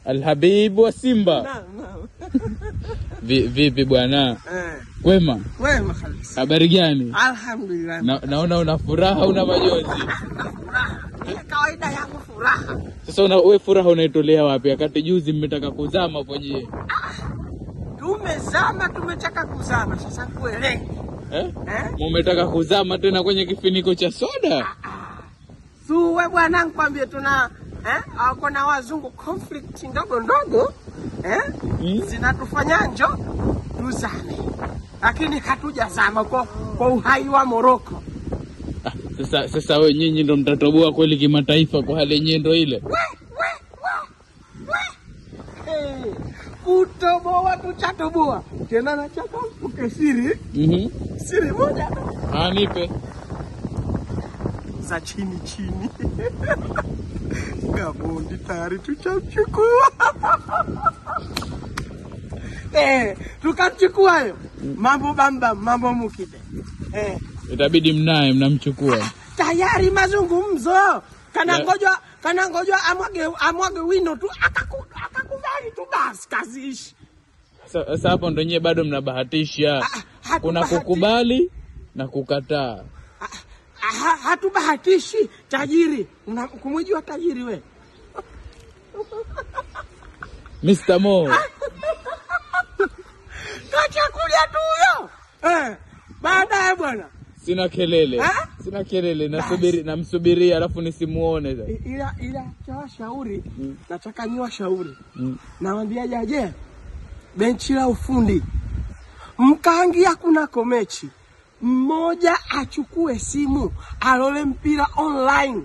Alhabib wa Simba. Naam. Vipi bwana? Kwema? Kwema kabisa. Habari gani? Alhamdulillah. Naona una furaha, una majonzi. Kawaida yangu furaha. Sasa wewe furaha unaitolea wapi? Wakati juzi mmetaka kuzama kwenye. Tumezama, tumetaka kuzama. Sasa kuelewe. Mmetaka kuzama tena kwenye kifiniko cha soda? Wewe bwana nikwambie tuna hako na wazungu conflict ndogo zinatufanya njo tuzame. Lakini hatujazama kwa uhai wa Morocco. Sasa wewe nyinyi ndo mtatoboa kweli kimataifa kwa hali yenyewe ndo ile? Kutoboa tuchatoboa. Tena nachaka ukesiri. Siri moja. Nipe. Za chini. Gabondi tayari tuchachukua. Tukamchukua hayo. Mambo bamba, mambo mukide. Itabidi mnamchukua. Tayari mazungumzo. Kana ngojwa amwage wino tu akakubali tu basi kaziishi. Sasa hapo ndo nyewe bado mnabahatisha. Kuna kukubali na kukataa. Hatubahatishi tajiri. Kumjua tajiri we? Mr. Mo. Kachakulia tu huyo. Baadaye bwana. Sina kelele. Namsubiria alafu nisimuone sasa. Ila cha shauri, nataka niwa shauri. Naambia jaje benchi la ufundi. Mkaangia kunako mechi. Mmoja achukue simu, alole mpira online.